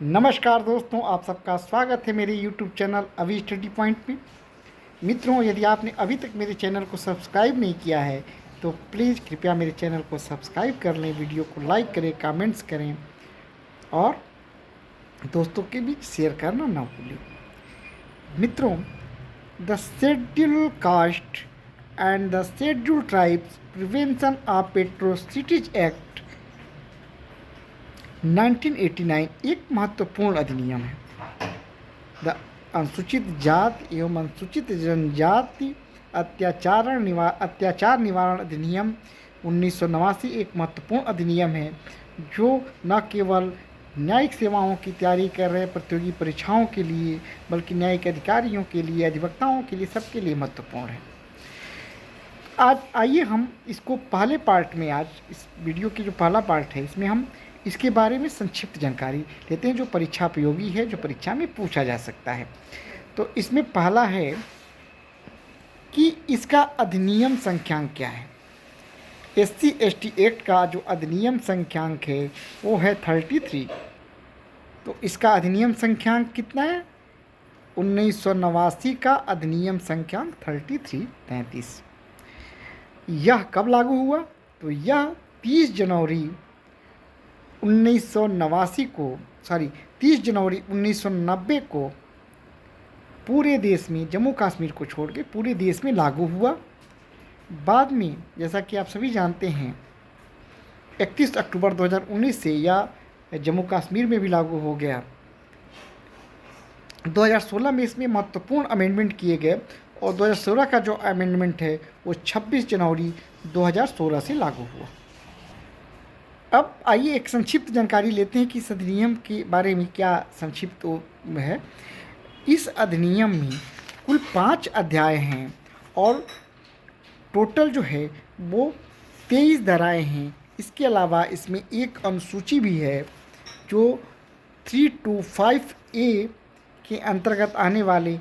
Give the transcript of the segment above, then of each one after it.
नमस्कार दोस्तों, आप सबका स्वागत है मेरे YouTube चैनल अभी स्टडी पॉइंट में। मित्रों, यदि आपने अभी तक मेरे चैनल को सब्सक्राइब नहीं किया है तो प्लीज़ कृपया मेरे चैनल को सब्सक्राइब कर लें, वीडियो को लाइक करें, कमेंट्स करें और दोस्तों के बीच शेयर करना ना भूलें। मित्रों, the schedule caste and the schedule tribes prevention of atrocities act 1989 एक महत्वपूर्ण अधिनियम है। द अनुसूचित जाति एवं अनुसूचित जनजाति अत्याचार निवारण अधिनियम 1989 एक महत्वपूर्ण अधिनियम है जो न केवल न्यायिक सेवाओं की तैयारी कर रहे प्रतियोगी परीक्षाओं के लिए बल्कि न्यायिक अधिकारियों के लिए, अधिवक्ताओं के लिए, सबके लिए महत्वपूर्ण है। आज आइए हम इसको पहले पार्ट में, आज इस वीडियो की जो पहला पार्ट है इसमें हम इसके बारे में संक्षिप्त जानकारी लेते हैं जो परीक्षा उपयोगी है, जो परीक्षा में पूछा जा सकता है। तो इसमें पहला है कि इसका अधिनियम संख्यांक क्या है। SC/ST एक्ट का जो अधिनियम संख्यांक है वो है 33। तो इसका अधिनियम संख्यांक कितना है? 1989 का अधिनियम संख्यांक 33। यह कब लागू हुआ? तो यह 30 जनवरी 1990 को पूरे देश में, जम्मू कश्मीर को छोड़ के पूरे देश में लागू हुआ। बाद में जैसा कि आप सभी जानते हैं 31 अक्टूबर 2019 से यह जम्मू कश्मीर में भी लागू हो गया। 2016 में इसमें महत्वपूर्ण अमेंडमेंट किए गए और 2016 का जो अमेंडमेंट है वो 26 जनवरी 2016 से लागू हुआ। अब आइए एक संक्षिप्त जानकारी लेते हैं कि इस अधिनियम के बारे में क्या संक्षिप्त है। इस अधिनियम में कुल 5 अध्याय हैं और टोटल जो है वो 23 धाराएँ हैं। इसके अलावा इसमें एक अनुसूची भी है जो 325A के अंतर्गत आने वाले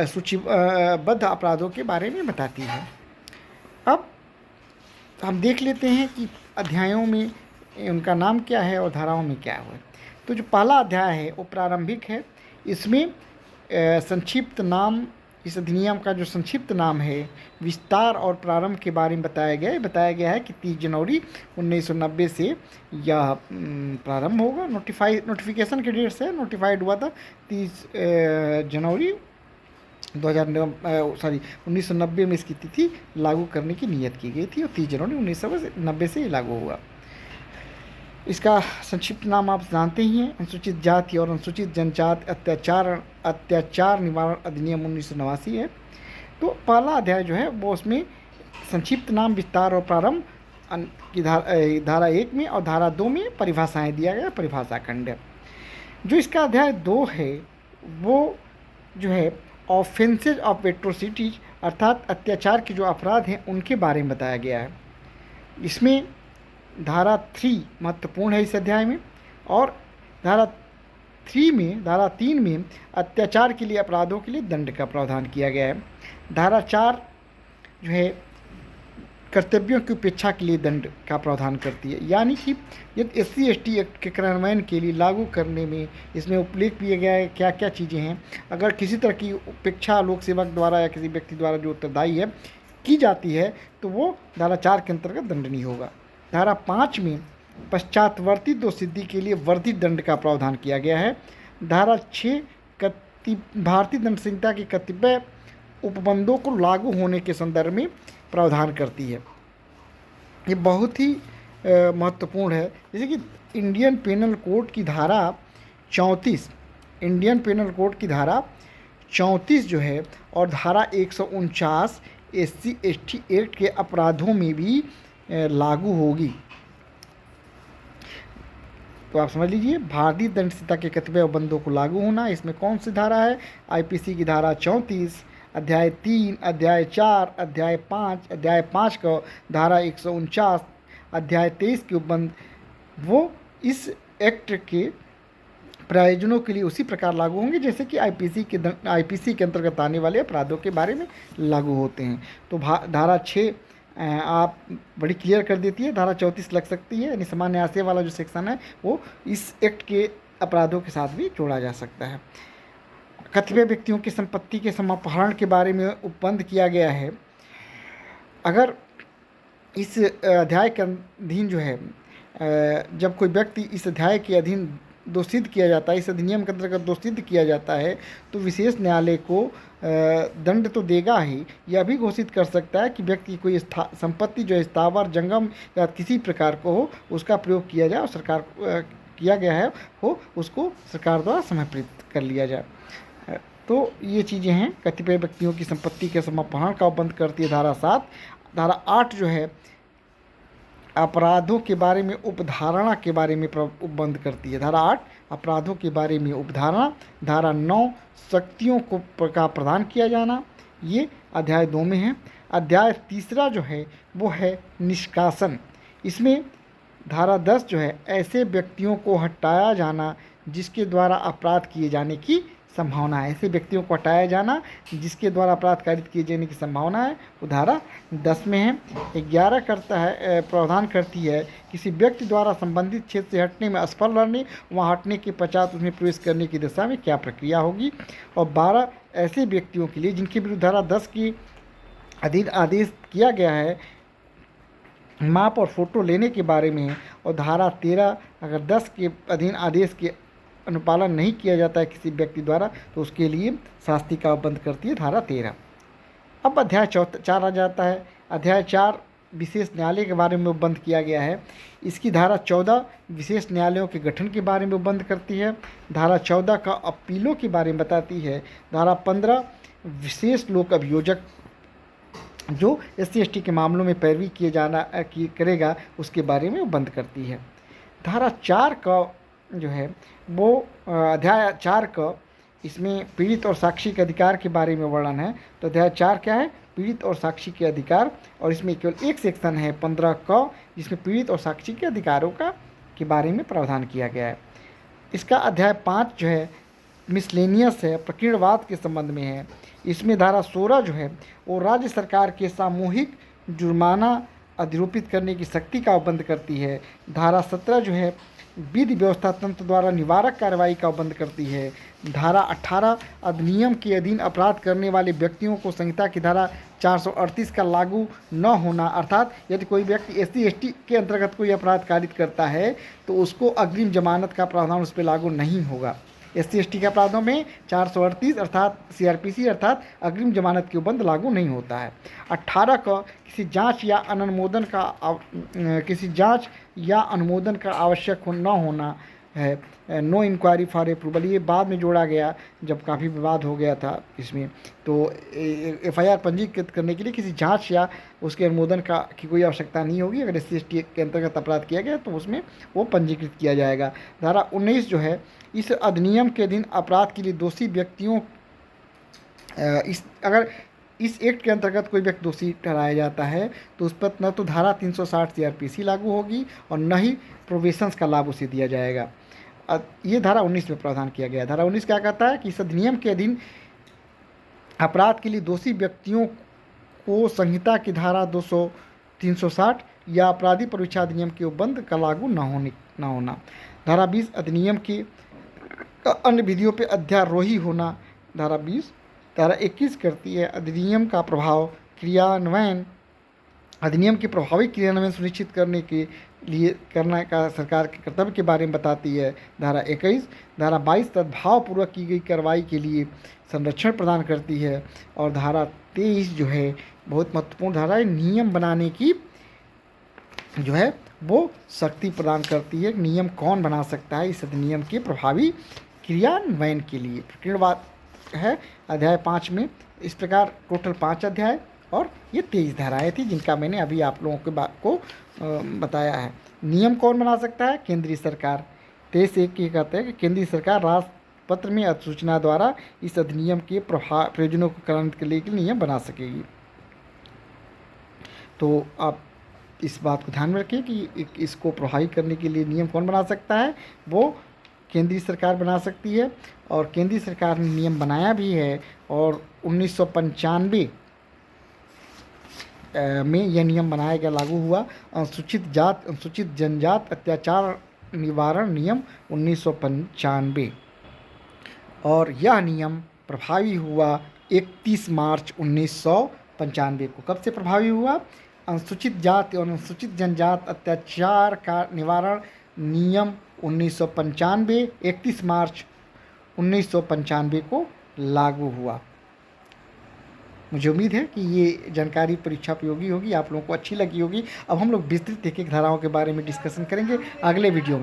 सूचीबद्ध अपराधों के बारे में बताती है। अब हम देख लेते हैं कि अध्यायों में उनका नाम क्या है और धाराओं में क्या है। तो जो पहला अध्याय है वो प्रारंभिक है। इसमें संक्षिप्त नाम, इस अधिनियम का जो संक्षिप्त नाम है, विस्तार और प्रारंभ के बारे में बताया गया है कि 30 जनवरी 1990 से यह प्रारंभ होगा। नोटिफिकेशन के डेट से नोटिफाइड हुआ था 30 जनवरी 1990 में इसकी तिथि लागू करने की नियत की गई थी और 30 जनवरी 1990 से लागू हुआ। इसका संक्षिप्त नाम आप जानते ही हैं, अनुसूचित जाति और अनुसूचित जनजाति अत्याचार निवारण अधिनियम 1989 है। तो पहला अध्याय जो है वो उसमें संक्षिप्त नाम, विस्तार और प्रारंभ की धारा 1 में और धारा 2 में परिभाषाएं दिया गया, परिभाषा खंड। जो इसका अध्याय 2 है वो जो है ऑफेंसेज ऑफ एट्रोसिटीज अर्थात अत्याचार के जो अपराध हैं उनके बारे में बताया गया है। इसमें धारा 3 महत्वपूर्ण है इस अध्याय में और धारा 3 में अत्याचार के लिए अपराधों के लिए दंड का प्रावधान किया गया है। धारा 4 जो है कर्तव्यों की उपेक्षा के लिए दंड का प्रावधान करती है, यानी कि यदि SC/ST एक्ट के कार्यान्वयन के लिए लागू करने में इसमें उल्लेख किया गया है क्या क्या चीज़ें हैं। अगर किसी तरह की उपेक्षा लोक सेवक द्वारा या किसी व्यक्ति द्वारा जो उत्तरदायी है की जाती है तो वो धारा 4 के अंतर्गत दंडनीय होगा। धारा 5 में पश्चातवर्ती दोषसिद्धि के लिए वर्धित दंड का प्रावधान किया गया है। धारा 6 भारतीय दंड संहिता के कर्तव्य उपबंधों को लागू होने के संदर्भ में प्रावधान करती है। ये बहुत ही महत्वपूर्ण है। जैसे कि इंडियन पेनल कोड की धारा 34 जो है और धारा 149 SC/ST एक्ट के अपराधों में भी लागू होगी। तो आप समझ लीजिए, भारतीय दंड संहिता के कर्तव्य उपबंधों को लागू होना, इसमें कौन सी धारा है? IPC की धारा 34, अध्याय 3, अध्याय 4, अध्याय 5, अध्याय 5 का धारा 149, अध्याय 23 के उपबंध वो इस एक्ट के प्रयोजनों के लिए उसी प्रकार लागू होंगे जैसे कि IPC के अंतर्गत आने वाले अपराधों के बारे में लागू होते हैं। तो धारा 6 आप बड़ी क्लियर कर देती है। धारा 34 लग सकती है, यानी सामान्य आशय वाला जो सेक्शन है वो इस एक्ट के अपराधों के साथ भी जोड़ा जा सकता है। कतिपय व्यक्तियों की संपत्ति के समापहरण के बारे में उपबंध किया गया है। अगर इस अध्याय के अधीन जो है जब कोई व्यक्ति इस अध्याय के अधीन दोषित किया जाता है, इस अधिनियम के अंतर्गत दोषित किया जाता है, तो विशेष न्यायालय को दंड तो देगा ही, यह भी घोषित कर सकता है कि व्यक्ति की कोई संपत्ति जो स्थावर जंगम या किसी प्रकार को हो उसका प्रयोग किया जाए और सरकार किया गया है हो उसको सरकार द्वारा समर्पित कर लिया जाए। तो ये चीज़ें हैं। कतिपय व्यक्तियों की संपत्ति के समापहरण का उपबंध करती है धारा 7। धारा 8 जो है अपराधों के बारे में उपधारणा के बारे में उपबंध करती है। धारा 8 अपराधों के बारे में उपधारणा। धारा 9 शक्तियों को का प्रदान किया जाना, ये अध्याय 2 में है। अध्याय 3 जो है वो है निष्कासन। इसमें धारा 10 जो है ऐसे व्यक्तियों को हटाया जाना जिसके द्वारा अपराध किए जाने की संभावना है। ऐसे व्यक्तियों को हटाया जाना जिसके द्वारा अपराध कारित किए जाने की संभावना है, वो धारा 10 में है। 11 करता है प्रावधान करती है किसी व्यक्ति द्वारा संबंधित क्षेत्र से हटने में असफल रहने, वहाँ हटने के पश्चात उसमें प्रवेश करने की दिशा में क्या प्रक्रिया होगी। और 12 ऐसे व्यक्तियों के लिए जिनके विरुद्ध धारा 10 की अधीन आदेश किया गया है माप और फोटो लेने के बारे में। और धारा 13 अगर 10 के अधीन आदेश के अनुपालन नहीं किया जाता है किसी व्यक्ति द्वारा तो उसके लिए शास्ति का उपबंध करती है धारा 13। अब अध्याय 4 आ जाता है। अध्याय 4 विशेष न्यायालय के बारे में उपबंध किया गया है। इसकी धारा 14 विशेष न्यायालयों के गठन के बारे में उपबंध करती है। धारा 14 का अपीलों के बारे में बताती है। धारा 15 विशेष लोक अभियोजक जो SC/ST के मामलों में पैरवी किए जाना करेगा उसके बारे में उपबंध करती है। धारा 4 का जो है वो अध्याय 4 का इसमें पीड़ित और साक्षी के अधिकार के बारे में वर्णन है। तो अध्याय 4 क्या है? पीड़ित और साक्षी के अधिकार। और इसमें केवल एक सेक्शन है 15 का जिसमें पीड़ित और साक्षी के अधिकारों के बारे में प्रावधान किया गया है। इसका अध्याय 5 जो है मिसलेनियस है, प्रकीर्णवाद के संबंध में है। इसमें धारा 16 जो है वो राज्य सरकार के सामूहिक जुर्माना अधिरोपित करने की शक्ति का उपबंध करती है। धारा 17 जो है विधि व्यवस्था तंत्र द्वारा निवारक कार्रवाई का उपबंध करती है। धारा 18 अधिनियम के अधीन अपराध करने वाले व्यक्तियों को संहिता की धारा 438 का लागू न होना, अर्थात यदि कोई व्यक्ति SC/ST के अंतर्गत कोई अपराध कारित करता है तो उसको अग्रिम जमानत का प्रावधान उस पर लागू नहीं होगा। SC/ST के अपराधों में 438 अर्थात CRPC अर्थात अग्रिम जमानत के उपबंध लागू नहीं होता है। 18 का किसी जांच या अनुमोदन का आवश्यक न होना है, नो इंक्वायरी फॉर अप्रूवल। ये बाद में जोड़ा गया जब काफ़ी विवाद हो गया था इसमें। तो FIR पंजीकृत करने के लिए किसी जांच या उसके अनुमोदन की कोई आवश्यकता नहीं होगी। अगर SC/ST के अंतर्गत अपराध किया गया तो उसमें वो पंजीकृत किया जाएगा। धारा 19 जो है इस अधिनियम के अधीन अपराध के लिए दोषी व्यक्तियों अगर इस एक्ट के अंतर्गत कोई व्यक्ति दोषी ठहराया जाता है तो उस पर न तो धारा 360 CRPC लागू होगी और न ही प्रोविशंस का लाभ उसे दिया जाएगा। ये धारा 19 में प्रावधान किया गया है। धारा 19 क्या कहता है कि इस अधिनियम के अधीन अपराध के लिए दोषी व्यक्तियों को संहिता की धारा 360 या अपराधी परीक्षा अधिनियम के उपबंध का लागू न होना। धारा 20 अधिनियम की अन्य विधियों पर अध्यारोही होना। धारा 20 धारा 21 करती है अधिनियम का प्रभाव क्रियान्वयन, अधिनियम के प्रभावी क्रियान्वयन सुनिश्चित करने के लिए करना का सरकार के कर्तव्य के बारे में बताती है। धारा 21 धारा 22 सद्भावपूर्वक की गई कार्रवाई के लिए संरक्षण प्रदान करती है। और धारा 23 जो है बहुत महत्वपूर्ण धारा है, नियम बनाने की जो है वो शक्ति प्रदान करती है। नियम कौन बना सकता है इस अधिनियम के प्रभावी क्रियान्वयन के लिए। प्रकीर्णवाद है अध्याय 5 में। इस प्रकार टोटल 5 अध्याय और ये 23 धाराएँ थी जिनका मैंने अभी आप लोगों के बात को बताया है। नियम कौन बना सकता है? केंद्रीय सरकार। 23(1) ये कहते हैं कि केंद्रीय सरकार राष्ट्रपत्र में अधिसूचना द्वारा इस अधिनियम के प्रयोजनों को कार्यान्वित करने के लिए नियम बना सकेगी। तो आप इस बात को ध्यान में रखिए कि इसको प्रभावी करने के लिए नियम कौन बना सकता है? वो केंद्रीय सरकार बना सकती है। और केंद्रीय सरकार ने नियम बनाया भी है और 1995 में यह नियम बनाया गया, लागू हुआ। अनुसूचित जात अनुसूचित जनजात अत्याचार निवारण नियम 1995 और यह नियम प्रभावी हुआ 31 मार्च 1995 को। कब से प्रभावी हुआ? अनुसूचित जाति और अनुसूचित जनजाति अत्याचार का निवारण नियम 1995 31 मार्च 1995 को लागू हुआ। मुझे उम्मीद है कि ये जानकारी परीक्षा उपयोगी होगी, आप लोगों को अच्छी लगी होगी। अब हम लोग विस्तृत एक एक धाराओं के बारे में डिस्कशन करेंगे अगले वीडियो में।